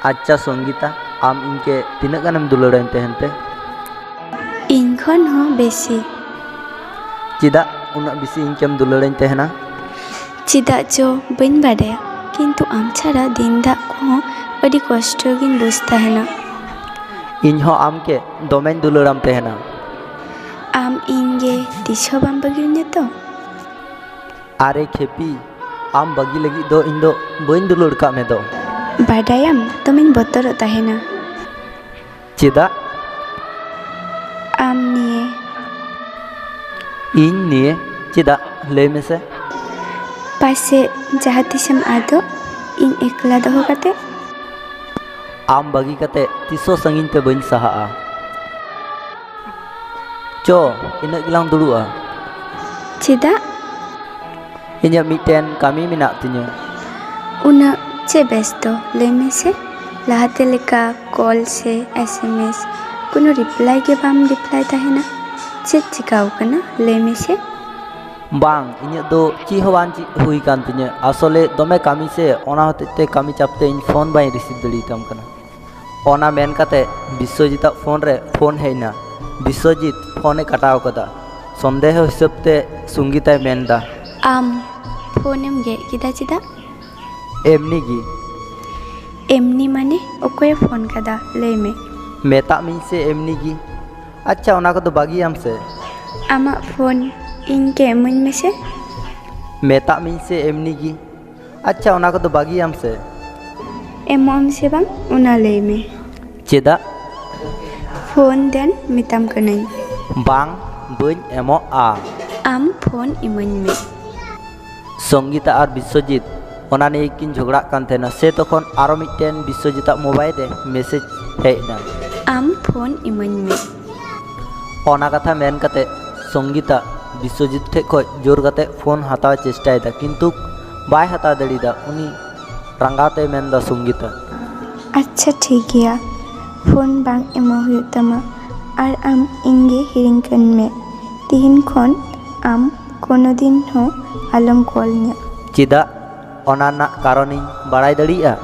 अच्छा संगीता आम इनके तीना गानेम दुलाराइन तहनते इन खन हो बेसी चेदा उना बेसी इनकेम दुलाराइन तहना चेदा जो बन बाडे किंतु आम छाड़ा दिन दाग को अड़ी कष्ट गिन बुझ तहना इन हो आम के दोमेन दुलाराम तहना आम इनगे तीस हो बाम बगिरने तो आरे खेपी आम बगी लगी दो इन दो बइन दुलार का में दो बाडायाम तमिन बतरो तहना चेदा आम निये इन निये चेदा लय में से पासे जहाँ तिसम आदो इन एकला दो कते आम बगी कते तीसो संगिन ते बइन सहा चो इना गिलांग दुड़ुआ चेदा इन्या मिटेन कामी मिना तिन्यो उना चे बेस्तो ले में से लाहते लेका कॉल से एसएमएस कोनो रिप्लाई के बाम रिप्लाई तहना चे चिकाउ कना ले में से बांग इन्या दो ची हवान ची हुई कान तिन्या असले दोमे कामी से ओना होते कामी चापते इन फोन बाई रिसीव दड़ी तम कना ओना मेन कते विश्वजीत फोन रे फोन हेना विश्वजीत फोने कटाव कदा संदेह हिसाब ते संगीता मेनदा आम फोनेम गे किदा चिदा एमनी गी एमनी माने ओकोय फोन कदा ले में मेता मिन से एमनी गी अच्छा ओना को तो बागी हम से आमा फोन इनके मन में से मेता मिन से एमनी गी अच्छा ओना को तो बागी हम से एमोम से बांग उना ले में चेदा फोन देन मिताम कनाई बांग बइन एमो आ आम फोन इमन में संगीता और विश्वजीत ओना ने किन झगड़ा कान थेना से तखन आरो मिटेन विश्वजीत मोबाइल रे मैसेज हेना आम फोन इमन में ओना कथा मेन कते संगीता विश्वजीत ठे खो जोर कते फोन हताव चेष्टायदा किंतु बाय हताव दड़ीदा उनी रंगाते मेनदा संगीता अच्छा ठीक गया फोन बांग एमो हुई तमा और आम इंगे हिरिंग कन में तीन खन आम कोनो दिन हो आलम कॉल ने चेदा ओना ना कारणिन बाड़ाय दड़िया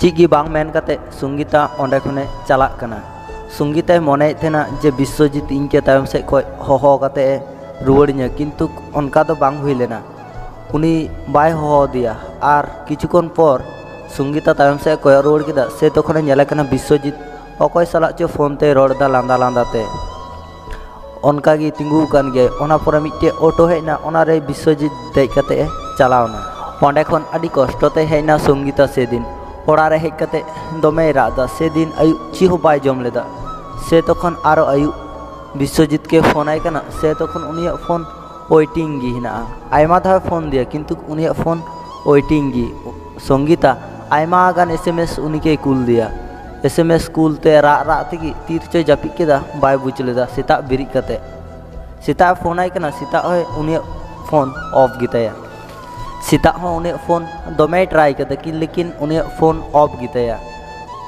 चिगी बांग मेन कते संगीता ओंडे खने चलाक कना संगीता मने थेना जे विश्वजीत इनके तायम से खय होहो कते रुवाड़िया किंतु उनका तो बांग हुई लेना उनी बाय होहो दिया और किछुकन पर संगीता तायम से कय रुवाड़ किदा से तखने नेला कना विश्वजीत अकय साला चे फोन ते रोड़दा लांदा लांदाते उनका गी तिंगू कान गे ओना पर मिटे ऑटो हेना ओना रे विश्वजीत देज कते चलावना ओंडे खन आदि कष्टते हेना संगीता से दिन ओड़ा रे हेज कते दमे रादा से दिन आयु ची हो बाय जम लेदा से तखन आरो आयु विश्वजीत के फोन आय कना से तखन उनिया फोन वेटिंग गी हिना आयमा धा फोन दिया किंतु उनिया फोन वेटिंग गी संगीता आयमा गान एसएमएस उनके कूल दिया एसएमएस कूल ते रा रा तेगी तीर चे जापी केदा बाय बुझ लेदा सेता बिरी कते सेता फोन आय कना सेता होय उनिया फोन ऑफ गिताया सेता हो उनिया फोन दमे ट्राई कते कि लेकिन उनिया फोन ऑफ गिताया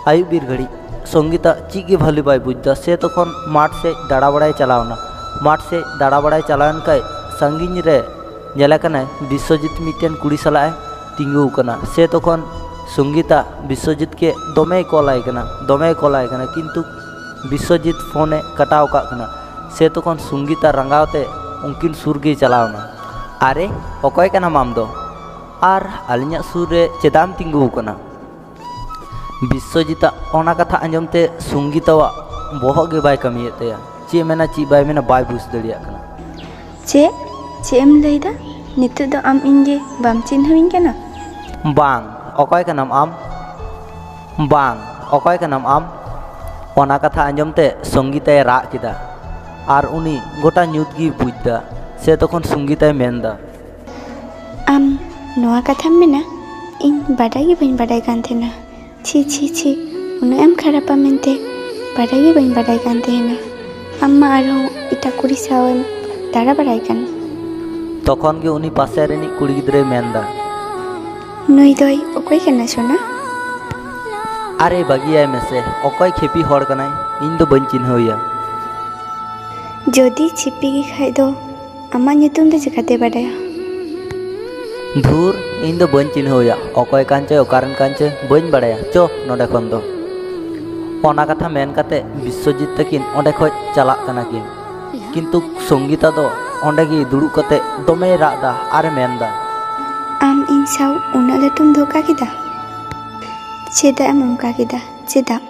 आयु बीर घड़ी संगीता ची गे भाली बाय बुझदा से तखन माठ से दाड़ा बड़ाय चलावना माठ से दाड़ा बड़ाय चलावन काय संगिन रे नेला कना विश्वजीत मिटेन कुड़ी सलाय तिंगू कना से तखन संगीता विश्वजीत के दमे कॉलाय कना किंतु विश्वजीत फोने कटाव का कना से तखन संगीता रंगावते उनकिन सुरगे चलावना आरे अकय कना माम दो और आलिया सुर रे चेदाम तिंगू कना विश्वजीत ओना कथा आंजमते संगीतावा बहग गे बाय कमिये तया चे मेना ची बाय मेना बाय बुझ दड़िया कना चे एम लैदा नितो दो आम इंगे बाम चिन्हविन कना बांग अकय कनाम आम बांग अकय कनाम आम ओना कथा आंजमते संगीताय राग किदा और उनी गोटा न्यूत गी बुझदा से तखन संगीताय मेनदा आम नोआ कथाम मेना इन बाडाय गे बइन बाडाय कान थेना छी छी छी उना एम खरापा मेनते बाडाय गे बइन बाडाय कान थेना अम्मा आरो इटा कुड़ी सावम दाड़ा बाडाय कान तखन गे उनी पासे रेनी कुड़ी गिद्रे मेनदा नई दई अकय कना सोना अरे बागियाय मेसे अकय खेपी हड़ कनाय इन दो बइन चिन्हया जदि छिपी गे खाय दो आमा नितुम दो चिकाते बाडाया धूर ᱤᱧ ᱫᱚ ᱵᱟᱹᱧ ᱪᱤᱱᱦᱟᱹᱣᱮᱭᱟ, ᱚᱠᱚᱭ ᱠᱟᱱ ᱪᱚᱭ ᱚᱠᱟᱨᱮᱱ ᱠᱟᱱ ᱪᱚᱭ ᱵᱟᱹᱧ ᱵᱟᱲᱟᱭᱟ, ᱪᱚ ᱱᱚᱰᱮ ᱠᱷᱚᱱ ᱫᱚ᱾ ᱚᱱᱟ ᱠᱟᱛᱷᱟ ᱢᱮᱱ ᱠᱟᱛᱮ ᱵᱤᱥᱥᱚᱡᱤᱛ ᱛᱟᱹᱠᱤᱱ ᱚᱸᱰᱮ ᱠᱷᱚᱡ ᱪᱟᱞᱟᱜ ᱠᱟᱱᱟ ᱠᱤᱱ, ᱠᱤᱱᱛᱩ ᱥᱚᱝᱜᱤᱛᱟ ᱫᱚ ᱚᱸᱰᱮ ᱜᱮ ᱫᱩᱲᱩᱵ ᱠᱟᱛᱮ ᱫᱚᱢᱮᱭ ᱨᱟᱜ ᱮᱫᱟ ᱟᱨᱮ ᱢᱮᱱᱫᱟ, ᱟᱢ ᱤᱧ ᱥᱟᱶ ᱩᱱᱟᱹᱜ ᱞᱟᱹᱴᱩᱢ ᱫᱷᱳᱠᱟ ᱠᱮᱫᱟ? ᱪᱮᱫᱟᱜ ᱮᱢ ᱚᱱᱠᱟ ᱠᱮᱫᱟ? ᱪᱮᱫᱟᱜ?